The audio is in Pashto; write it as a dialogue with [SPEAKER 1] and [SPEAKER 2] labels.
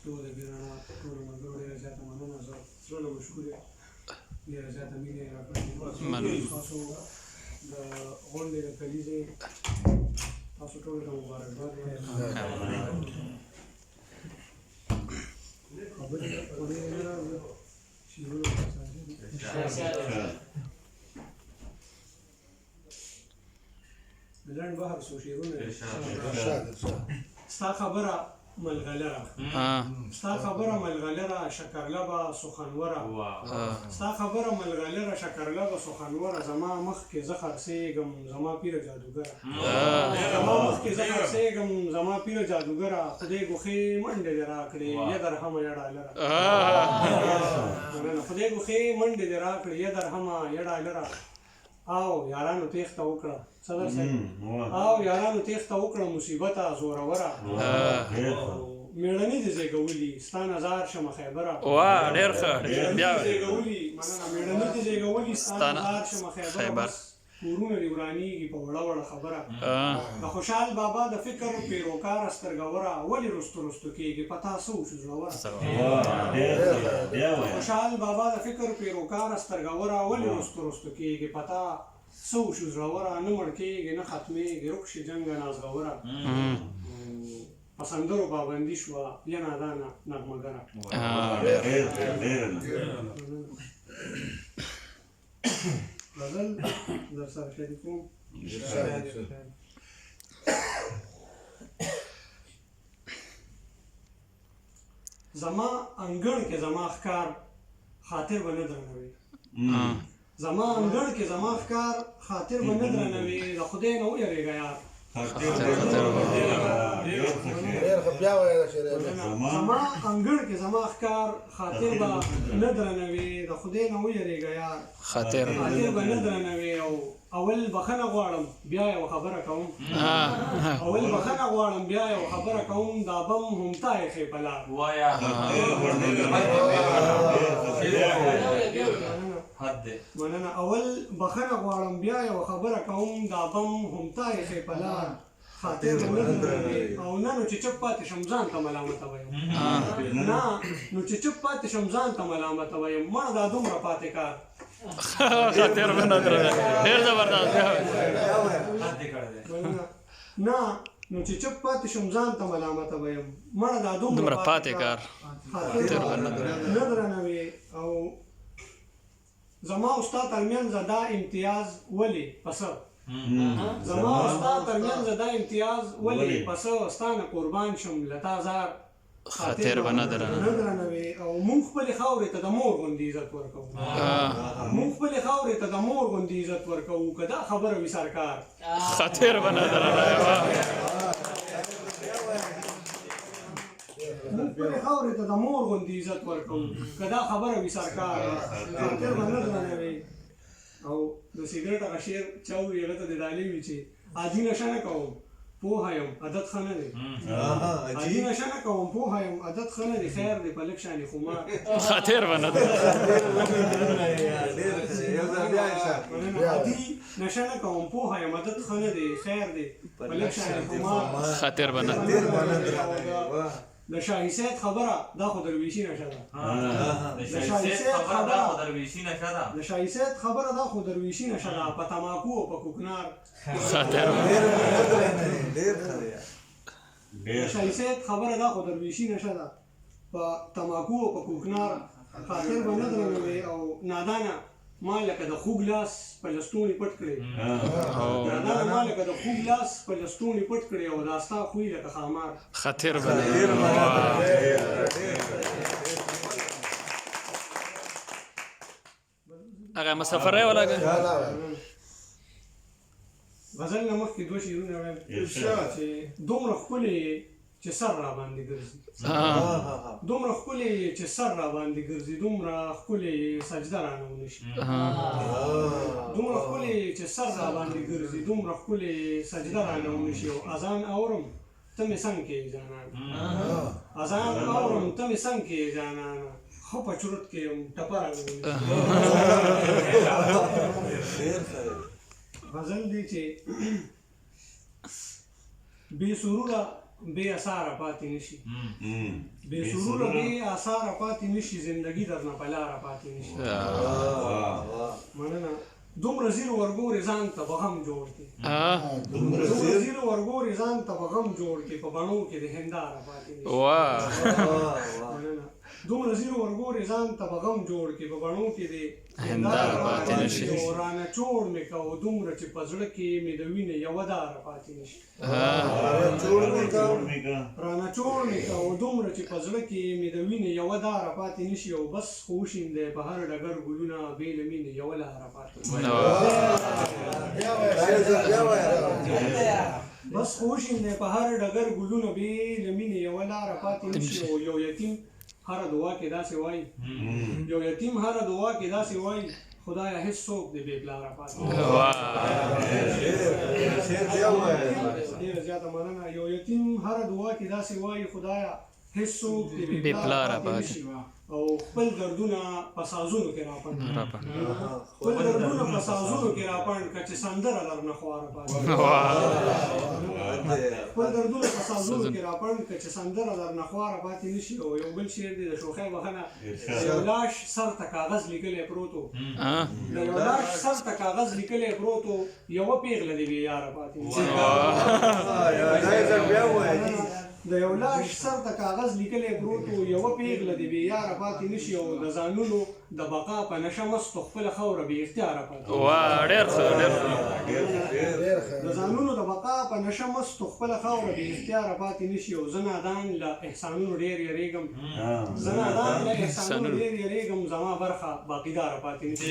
[SPEAKER 1] پښتو ادبي رڼا ټولو ملګرو ډېره زیاته مننه. زه زړه له مشکور یم، ډېره زیاته مینه یې راکړې. تاسو د غونډې د کلیزې تاسو ټولو ته مبارکباد وایم. خبرې ونې نه راځي شعرونه لنډ بحر څو شعرونه ستا خبره ملغلره ستا خبره ملغلره شکرلبه سخنوره ستا خبره ملغلره شکرلبه سخنوره زما مخ کې زه خرڅېږم زما پیره جادوګره زما مخ کې زه خرڅېږم زما پیره جادوګره خدای ګوښې منډې دې راکړې یا درهمه یا ډالره خدای ګوښې منډې دې راکړې یا درهمه یا ډالره او یارانو تیښته وکړه صدر صاحب او یارانو تیښته وکړه مصیبته زوروره میړني دې زیږولي ستا نظر شمه خیبره
[SPEAKER 2] واه ډېر ښه بیا
[SPEAKER 1] زیږولي مننه میړني دې زیږولي ستا نظر شمه خیبره بس کورونه دې ورانېږي په وړه وړه خبره د خوشحال بابا د فکر پیروکاره سترګوره ولې رستو رستو کېږي په تا څه وشو زړوره خوشحال بابا د فکر پیروکاره سترګوره ولې رستو رستو کېږي په تا څه وشو زړوره نه مړ کېږي نه ختمېږي رک شي جنګه نازغوره په سندرو پابندي شوه یا نادانه نغمهګره غزل در سره شریکوم زما انګړ کې زما ښکار خاطر به نه درنوي زما انګړ کې زما ښکار خاطر به نه درنوي د خدای نه ویریږه یار زما انګړ کې زما ښکار خاطر به نه درنوي د خدای نه ویریږه یار خاطر به نه درنوي او اول بخښنه غواړم بیا یو خبره کوم اول بخښنه غواړم بیا یو خبره کوم دا بم هم تا ایښې په لار مننه اول بخښنه غواړم بیا یو خبره کوم دا بم هم تا ایښې په لار خاطر به نه درنوي او نه نو چې چپ پاتې شم ځان ته ملامته وایم نه نو چې چپ پاتې شم ځان ته ملامته وایم مړه دا دومره پاتې کار
[SPEAKER 2] خاطر به نه درنوي ډېر زبردست
[SPEAKER 1] نه نو چې چپ پاتې شم ځان ته ملامته وایم مړه دا دومره
[SPEAKER 2] پاتې کار
[SPEAKER 1] خاطر به نه درنوي او زما او ستا ترمنځ دا امتیاز ولې پسه زما او ستا ترمنځ دا امتیاز ولې پسه ستانه قربان شم له تا زار
[SPEAKER 2] خاطر به نه
[SPEAKER 1] درنوي او مونږ خپلې خاورې ته د مور غوندې عزت ورکوو مونږ خپلې خاورې ته د مور غوندې عزت ورکوو که دا خبره وي سرکار
[SPEAKER 2] خاطر به نه درنوي
[SPEAKER 1] مونږ خپلې خاورې ته د مور غوندې عزت ورکوو که دا خبره وي سرکار خاطر به نه درنوي او د سګرټ هغه شعر چا ووي هغه ته د ډالۍ وي چې عادي نشه نه کوم پوهه یم عادت ښه نه دی عادي نشه نه کوم پوهه یم عادت ښه نه دی خیر دی په لږ شانې خمار
[SPEAKER 2] خاطر به نه
[SPEAKER 1] عادي نشه نه کوم پوهه یم عادت ښه نه دی خیر دی په لږ شانې خمار
[SPEAKER 2] خاطر به نه
[SPEAKER 1] د شاهي صاحب خبره دا خو درویشي نشه ده د شاهي صاحب خبره دا خو درویشي نشه ده په تماکو او په کوکنار
[SPEAKER 2] خاطر
[SPEAKER 1] د شاهي صاحب خبره دا خو درویشي نشه ده په تماکو او په کوکنار خاطر به نه درنوي او نادانه ما لکه د خوږ لاس په لستوڼي پټ کړې نادانه ما لکه د خوږ لاس په لستوڼي پټ کړې او دا ستا خوی لکه خامار
[SPEAKER 2] خاطر به نه هغه مسافرۍ ولاګه
[SPEAKER 1] غزل نه مخکې دوه شعرونه وایم چې دومره ښکلې چې سر را باندې ګرځي دومره ښکلې چې سر را باندې ګرځي دومره ښکلې سجده رانه ونشي دومره ښکلې چې سر را باندې ګرځي دومره ښکلې سجده رانه ونشي او اذان اورم ته مې څنګ کې جانانه اذان اورم ته مې څنګ کې جانانه خو په چورت کې یم ټپه رانه ونشي غزل دی چې بې سروره بې اثاره پاتې نشي بې سروره بې اثاره پاتې نشي زندګي درنه په لاره پاتې نشي مننه دومره زیر ورګورې ځان ته به غم جوړ کړي دومره زیر ورګورې ځان ته به غم جوړ کړي په بڼو کې د هنداره پاتې نشي مننه دومره زیر ورګورې ځان ته به غم جوړ کړي په بڼو کې د هنداره پاتې نشي رانه چوړ مې که و دومره چې په زړه کې مې د وینې یوه داره پاتې نشي رانه چوړ مې که و دومره چې په زړه کې مې د وینې یوه داره پاتې نشي او بس خو وشیندی په هر ډګر ګلونه بې له مینې یوه لاره پاتې نشي بس خو وشیندی په هر ډګر ګلونه بې له مینې یوه لاره پاتې نشي او یو یتیم هره دعا کې داسې وایي یو یتیم هره دعا کې داسې وایي خدایا هیڅ څوک دې بې پلاره پاتې ډېره زیاته مننه یو یتیم هره دعا کې داسې وایي خدایا هیڅ څوک دې بې پلاره پاتې نشي او خپل دردونه په سازونو کې راپڼ خپل دردونه په سازونو کې راپڼ که چې سندره درنه خواره پاتې خپل دردونه په سازونو کې راپڼ که چې سندره درنه خواره پاتې نشي او یو بل شعر دی د شوخۍ بخښنه د یو لاش سر ته کاغذ لیکلی پروت و د یو لاش سر ته کاغذ لیکلی پروت و یوه پیغله دې بې یاره پاتې نشي د یو لاش سر ته کاغذ لیکلی پروت و یوه پیغله دې بې یاره پاتې نشي او د ځانونو د بقا په نشه مستو خپله خاوره بې اختیاره پاتې د ځانونو د بقا په نشه مستو خپله خاوره بې اختیاره پاتې نشي او زه نادان له احسانونو ډېر یېرېږم زه نادان له احسانونو ډېر یېرېږم زما برخه باقیداره پاتې نشي